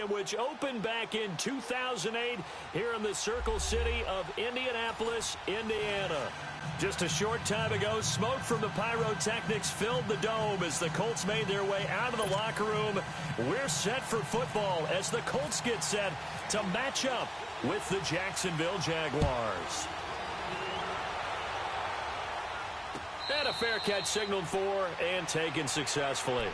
which opened back in 2008 here in the Circle City of Indianapolis, Indiana. Just a short time ago, smoke from the pyrotechnics filled the dome as the Colts made their way out of the locker room. We're set for football as the Colts get set to match up with the Jacksonville Jaguars. And a fair catch signaled for and taken successfully.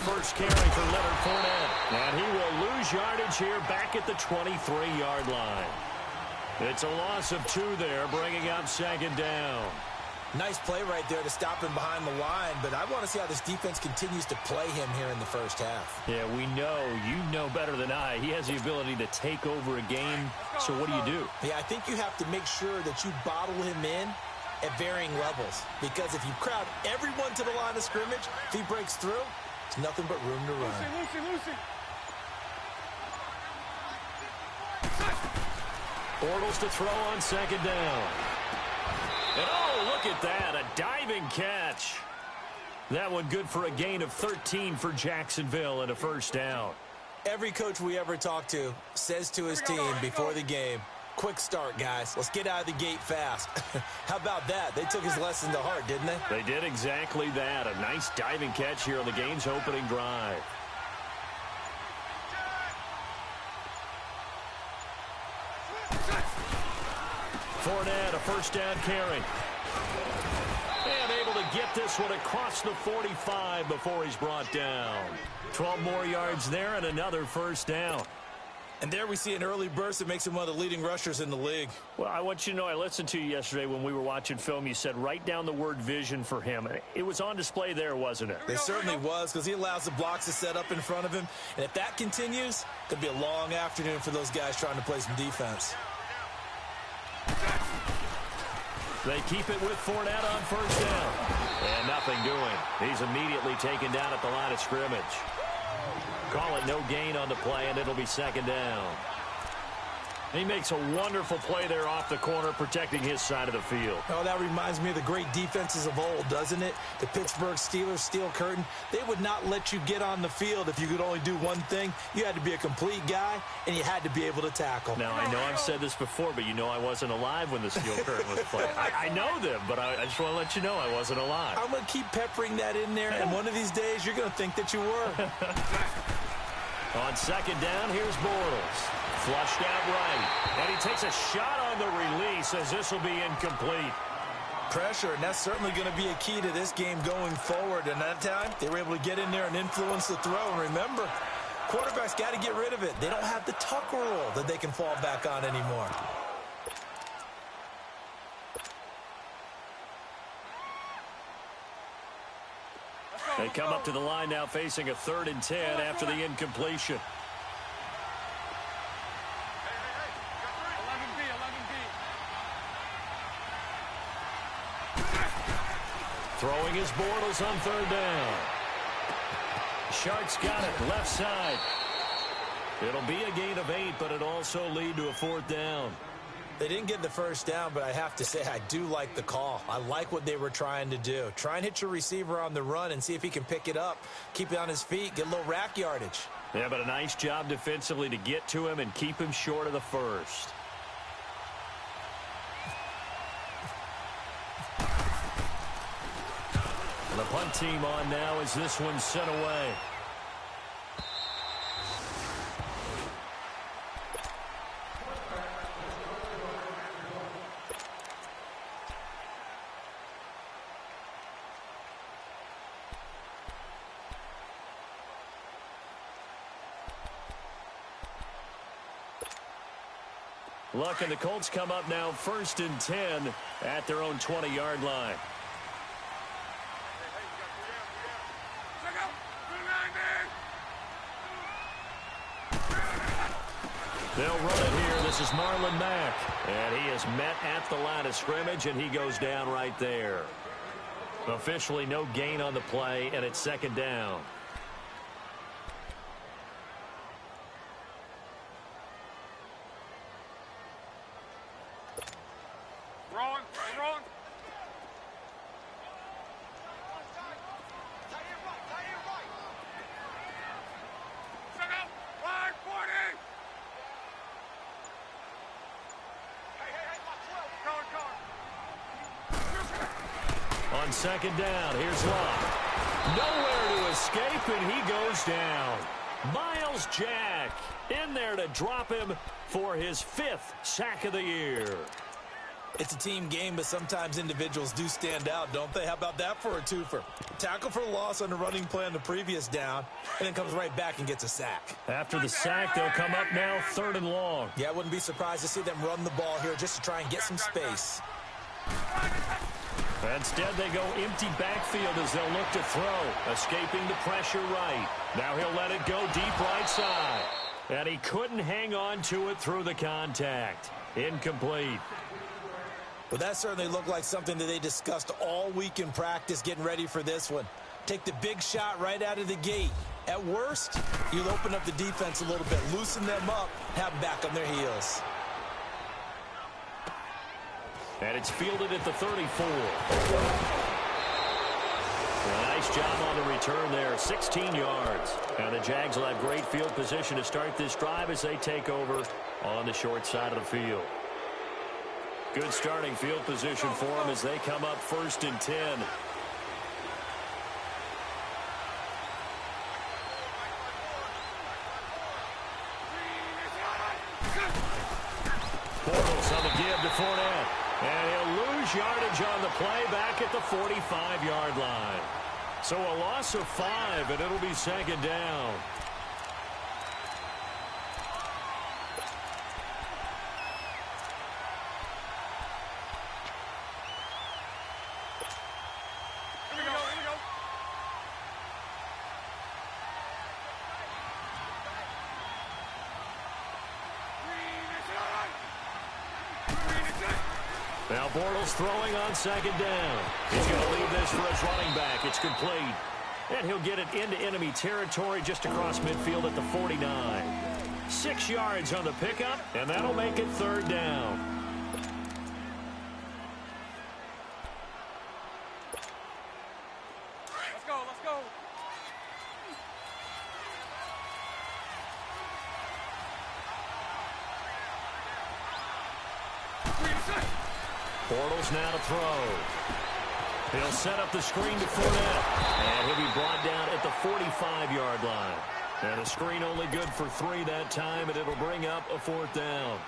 First carry for Leonard Fournette. And he will lose yardage here back at the 23-yard line. It's a loss of 2 there, bringing up second down. Nice play right there to stop him behind the line, but I want to see how this defense continues to play him here in the first half. Yeah, we know. You know better than I. He has the ability to take over a game, so what do? Yeah, I think you have to make sure that you bottle him in at varying levels, because if you crowd everyone to the line of scrimmage, if he breaks through, it's nothing but room to run. Lucy. Bortles to throw on second down. And oh, look at that, a diving catch. That one good for a gain of 13 for Jacksonville and a first down. Every coach we ever talk to says to his team before the game, quick start, guys. Let's get out of the gate fast. How about that? They took his lesson to heart, didn't they? They did exactly that. A nice diving catch here on the game's opening drive. Fournette, a first down carry. And able to get this one across the 45 before he's brought down. 12 more yards there and another first down. And there we see an early burst that makes him one of the leading rushers in the league. Well, I want you to know, I listened to you yesterday when we were watching film. You said write down the word vision for him. It was on display there, wasn't it? It certainly was, because he allows the blocks to set up in front of him. And if that continues, it could be a long afternoon for those guys trying to play some defense. They keep it with Fournette on first down. And nothing doing. He's immediately taken down at the line of scrimmage. Call it no gain on the play, and it'll be second down. He makes a wonderful play there off the corner, protecting his side of the field. Oh, that reminds me of the great defenses of old, doesn't it? The Pittsburgh Steelers steel curtain. They would not let you get on the field if you could only do one thing. You had to be a complete guy, and you had to be able to tackle. Now, I know I've said this before, but you know I wasn't alive when the steel curtain was played. I know them, but I just want to let you know I wasn't alive. I'm going to keep peppering that in there, and one of these days you're going to think that you were. On second down, here's Bortles. Flushed out right. And he takes a shot on the release as this will be incomplete. Pressure, and that's certainly going to be a key to this game going forward. And that time, they were able to get in there and influence the throw. And remember, quarterbacks got to get rid of it. They don't have the tuck rule that they can fall back on anymore. They come up to the line now facing a 3rd and 10 after the incompletion. Throwing his Bortles on 3rd down. Shark's got it, left side. It'll be a gain of 8, but it'll also lead to a 4th down. They didn't get the first down, but I have to say I do like the call. I like what they were trying to do. Try and hit your receiver on the run and see if he can pick it up. Keep it on his feet, get a little rack yardage. Yeah, but a nice job defensively to get to him and keep him short of the first. The punt team on now as this one's sent away. Look, and the Colts come up now 1st and 10 at their own 20-yard line. They'll run it here, the This is Marlon Mack, and he is met at the line of scrimmage, and he goes down right there. Officially no gain on the play, and it's second down. Wrong. On second down, here's Locke. Nowhere to escape, and he goes down. Miles Jack in there to drop him for his 5th sack of the year. It's a team game, but sometimes individuals do stand out, don't they? How about that for a twofer? Tackle for loss on the running play on the previous down, and then comes right back and gets a sack. After the sack, they'll come up now 3rd and long. Yeah, I wouldn't be surprised to see them run the ball here just to try and get some space. Instead, they go empty backfield as they'll look to throw, escaping the pressure right. Now he'll let it go deep right side. And he couldn't hang on to it through the contact. Incomplete. Well, that certainly looked like something that they discussed all week in practice getting ready for this one. Take the big shot right out of the gate. At worst, you'll open up the defense a little bit, loosen them up, have them back on their heels. And it's fielded at the 34. Nice job on the return there, 16 yards. And the Jags will have great field position to start this drive as they take over on the short side of the field. Good starting field position for them as they come up 1st and 10. Bortles on the give to Fournette. And he'll lose yardage on the play back at the 45-yard line. So a loss of 5, and it'll be second down. Now Bortles throwing on second down. He's going to leave this for his running back. It's complete. And he'll get it into enemy territory just across midfield at the 49. 6 yards on the pickup, and that'll make it 3rd down. Let's go. Bortles now to throw. He'll set up the screen to Fournette. And he'll be brought down at the 45-yard line. And a screen only good for 3 that time, and it'll bring up a 4th down.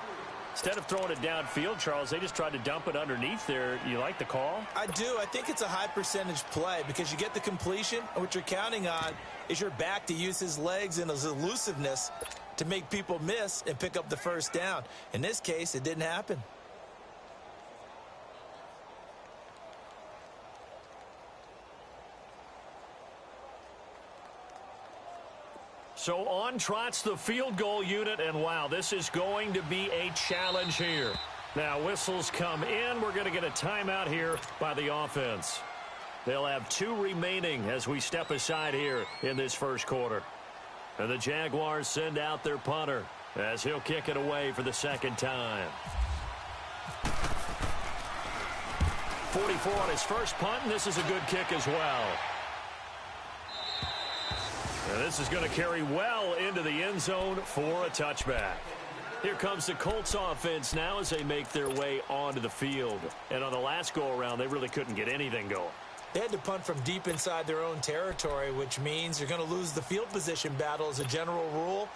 Instead of throwing it downfield, Charles, they just tried to dump it underneath there. You like the call? I do. I think it's a high percentage play because you get the completion, and what you're counting on is your back to use his legs and his elusiveness to make people miss and pick up the 1st down. In this case, it didn't happen. So on trots the field goal unit, and wow, this is going to be a challenge here. Now whistles come in. We're going to get a timeout here by the offense. They'll have 2 remaining as we step aside here in this first quarter. And the Jaguars send out their punter as he'll kick it away for the 2nd time. 44 on his first punt, and this is a good kick as well. And this is going to carry well into the end zone for a touchback. Here comes the Colts offense now as they make their way onto the field. And on the last go-around, they really couldn't get anything going. They had to punt from deep inside their own territory, which means you're going to lose the field position battle as a general rule.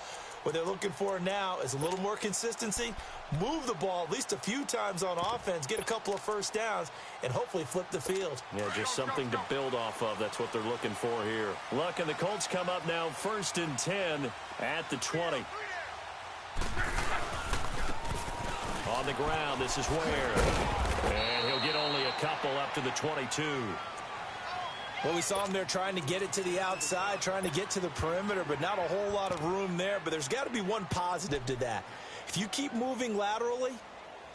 What they're looking for now is a little more consistency, move the ball at least a few times on offense, get a couple of 1st downs, and hopefully flip the field. Yeah, just something to build off of. That's what they're looking for here. Look, and the Colts come up now 1st and 10 at the 20. On the ground, this is Ware. And he'll get only a couple up to the 22. Well, we saw him there trying to get it to the outside, trying to get to the perimeter, but not a whole lot of room there. But there's got to be one positive to that. If you keep moving laterally,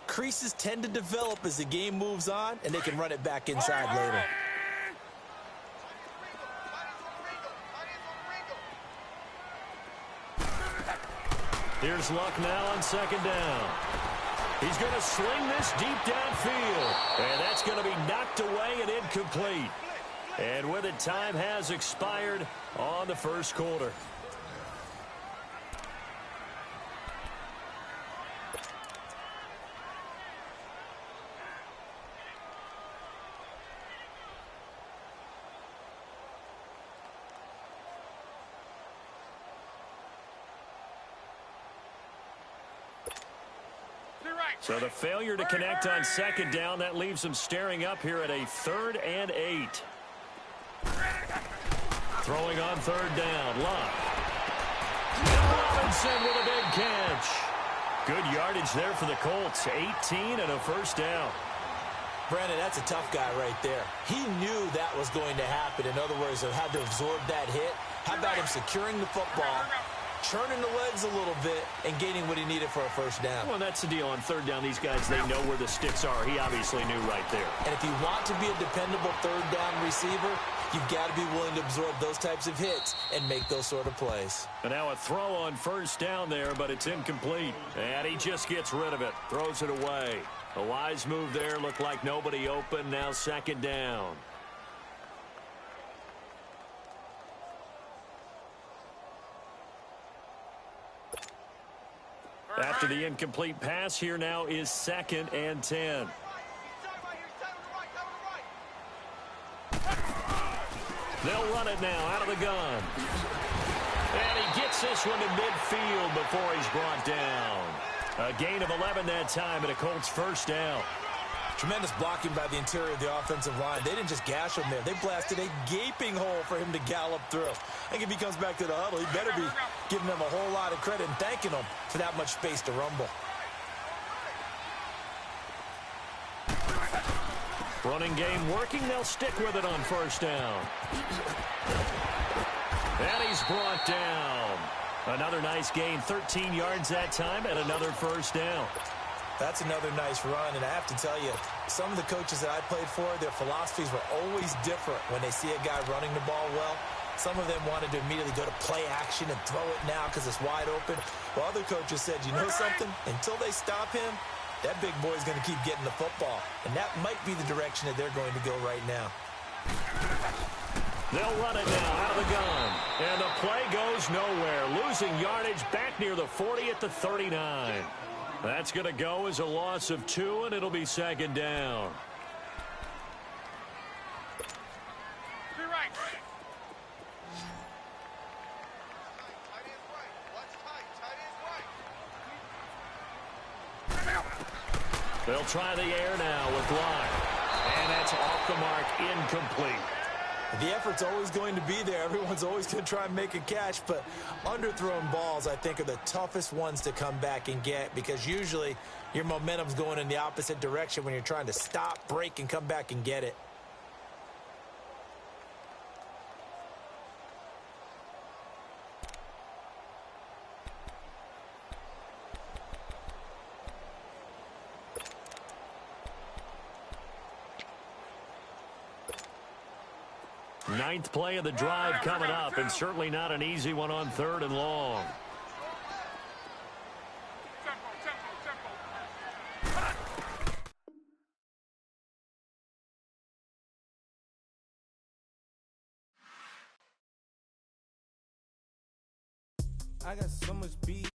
creases tend to develop as the game moves on, and they can run it back inside later. Here's Luck now on second down. He's going to sling this deep downfield. And that's going to be knocked away and incomplete. And with it, time has expired on the first quarter. So the failure to connect on second down, that leaves them staring up here at a 3rd and 8. Throwing on 3rd down, Luck. And Robinson with a big catch. Good yardage there for the Colts. 18 and a first down. Brandon, that's a tough guy right there. He knew that was going to happen. In other words, he had to absorb that hit. How about him securing the football, churning the legs a little bit, and gaining what he needed for a first down? Well, that's the deal. On 3rd down, these guys, they know where the sticks are. He obviously knew right there. And if you want to be a dependable 3rd down receiver, you've got to be willing to absorb those types of hits and make those sort of plays. And now a throw on 1st down there, but it's incomplete. And he just gets rid of it, throws it away. A wise move there. Looked like nobody open. Now 2nd down. After the incomplete pass, here now is 2nd and 10. They'll run it now out of the gun. And he gets this one to midfield before he's brought down. A gain of 11 that time and a Colts first down. Tremendous blocking by the interior of the offensive line. They didn't just gash him there. They blasted a gaping hole for him to gallop through. I think if he comes back to the huddle, he better be giving them a whole lot of credit and thanking them for that much space to rumble. Running game working. They'll stick with it on 1st down. And he's brought down. Another nice gain, 13 yards that time, and another first down. That's another nice run, and I have to tell you, some of the coaches that I played for, their philosophies were always different when they see a guy running the ball well. Some of them wanted to immediately go to play action and throw it now because it's wide open. While other coaches said, you know something? Until they stop him, that big boy's going to keep getting the football. And that might be the direction that they're going to go right now. They'll run it now out of the gun. And the play goes nowhere. Losing yardage back near the 40 at the 39. That's going to go as a loss of 2, and it'll be 2nd down. They'll try the air now with Luck. And that's off the mark, incomplete. The effort's always going to be there. Everyone's always going to try and make a catch, but underthrown balls, I think, are the toughest ones to come back and get because usually your momentum's going in the opposite direction when you're trying to stop, break, and come back and get it. Ninth play of the drive coming up, and certainly not an easy one on 3rd and long. I got so much beef.